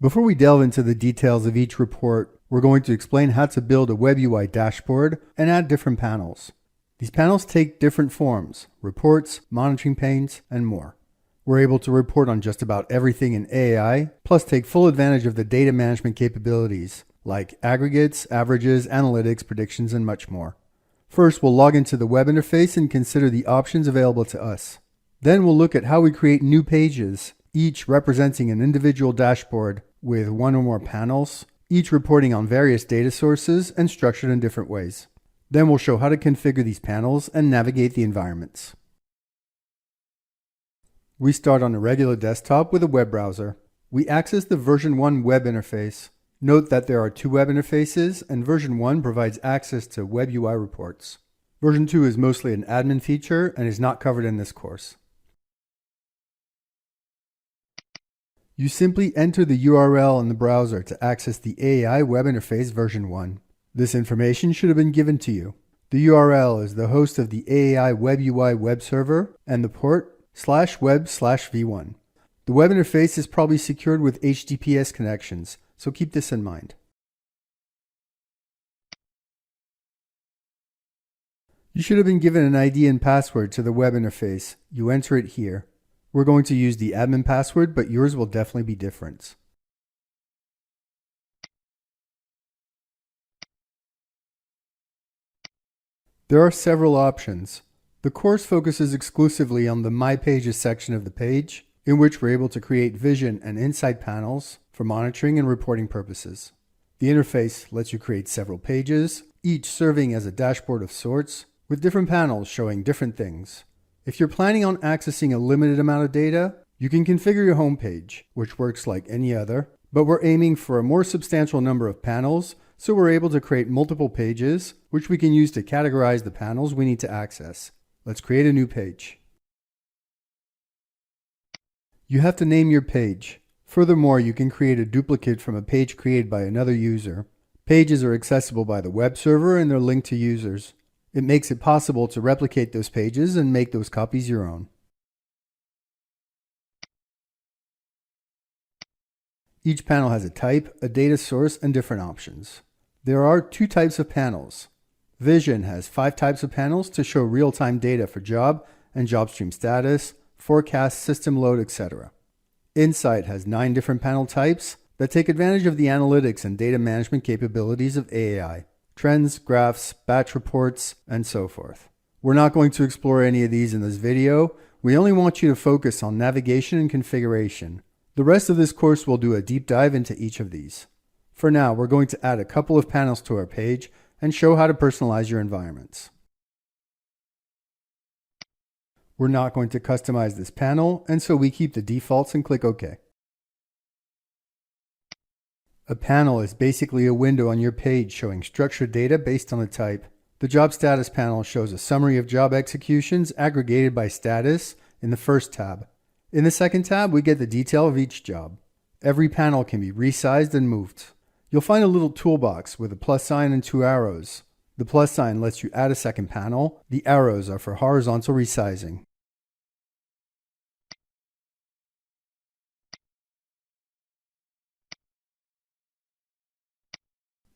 Before we delve into the details of each report, we're going to explain how to build a web UI dashboard and add different panels. These panels take different forms: reports, monitoring panes, and more. We're able to report on just about everything in AI, plus take full advantage of the data management capabilities like aggregates, averages, analytics, predictions, and much more. First, we'll log into the web interface and consider the options available to us. Then we'll look at how we create new pages, each representing an individual dashboard with one or more panels, each reporting on various data sources and structured in different ways. Then we'll show how to configure these panels and navigate the environments. We start on a regular desktop with a web browser. We access the version 1 web interface. Note that there are two web interfaces, and version 1 provides access to web UI reports. Version 2 is mostly an admin feature and is not covered in this course. You simply enter the URL in the browser to access the AI web interface version 1. This information should have been given to you. The URL is the host of the AI web UI web server and the port /web/v1. The web interface is probably secured with HTTPS connections, so keep this in mind. You should have been given an ID and password to the web interface. You enter it here. We're going to use the admin password, but yours will definitely be different. There are several options. The course focuses exclusively on the My Pages section of the page, in which we're able to create vision and insight panels for monitoring and reporting purposes. The interface lets you create several pages, each serving as a dashboard of sorts, with different panels showing different things. If you're planning on accessing a limited amount of data, you can configure your home page, which works like any other, but we're aiming for a more substantial number of panels, so we're able to create multiple pages, which we can use to categorize the panels we need to access. Let's create a new page. You have to name your page. Furthermore, you can create a duplicate from a page created by another user. Pages are accessible by the web server and they're linked to users. It makes it possible to replicate those pages and make those copies your own. Each panel has a type, a data source, and different options. There are two types of panels. Vision has 5 types of panels to show real-time data for job and job stream status, forecast, system load, etc. Insight has 9 different panel types that take advantage of the analytics and data management capabilities of AI. Trends, graphs, batch reports, and so forth. We're not going to explore any of these in this video. We only want you to focus on navigation and configuration. The rest of this course will do a deep dive into each of these. For now, we're going to add a couple of panels to our page and show how to personalize your environments. We're not going to customize this panel, and so we keep the defaults and click OK. A panel is basically a window on your page showing structured data based on a type. The job status panel shows a summary of job executions aggregated by status in the first tab. In the second tab, we get the detail of each job. Every panel can be resized and moved. You'll find a little toolbox with a plus sign and 2 arrows. The plus sign lets you add a second panel. The arrows are for horizontal resizing.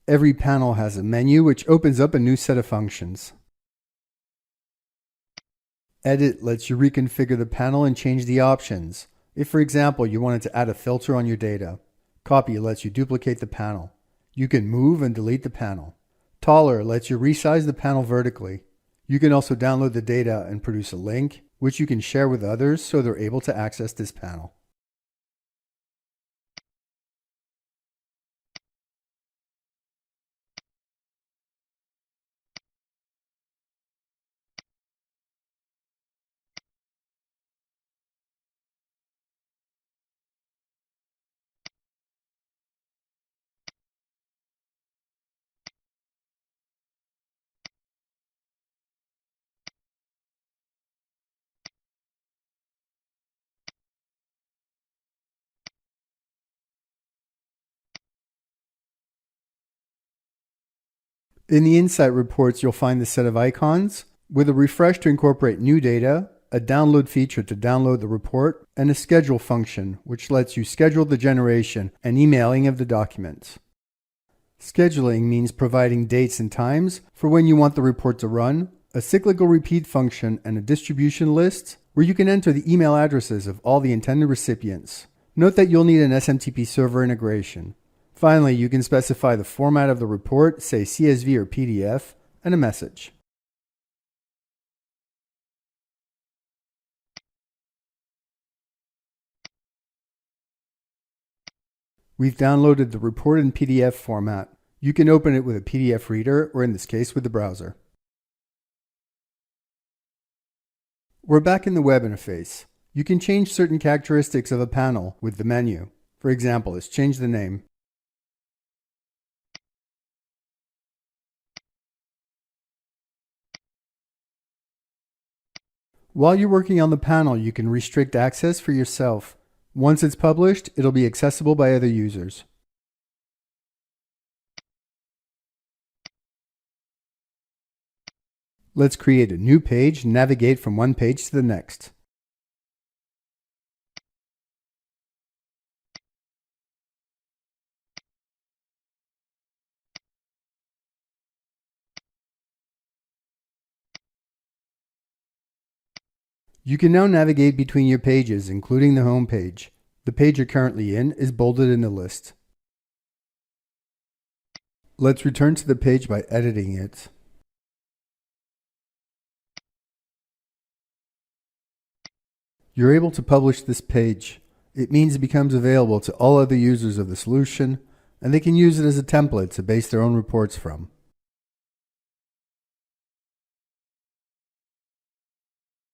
Every panel has a menu which opens up a new set of functions. Edit lets you reconfigure the panel and change the options. If, for example, you wanted to add a filter on your data. Copy lets you duplicate the panel. You can move and delete the panel. Taller lets you resize the panel vertically. You can also download the data and produce a link, which you can share with others so they're able to access this panel. In the Insight reports, you'll find the set of icons with a refresh to incorporate new data a download feature to download the report, and a schedule function, which lets you schedule the generation and emailing of the documents. Scheduling means providing dates and times for when you want the report to run, a cyclical repeat function, and a distribution list where you can enter the email addresses of all the intended recipients. Note that you'll need an SMTP server integration. Finally, you can specify the format of the report, say CSV or PDF, and a message. We've downloaded the report in PDF format. You can open it with a PDF reader, or in this case with the browser. We're back in the web interface. You can change certain characteristics of a panel with the menu. For example, let's change the name. While you're working on the panel, you can restrict access for yourself. Once it's published, it'll be accessible by other users. Let's create a new page and navigate from one page to the next. You can now navigate between your pages, including the home page. The page you're currently in is bolded in the list. Let's return to the page by editing it. You're able to publish this page. It means it becomes available to all other users of the solution, and they can use it as a template to base their own reports from.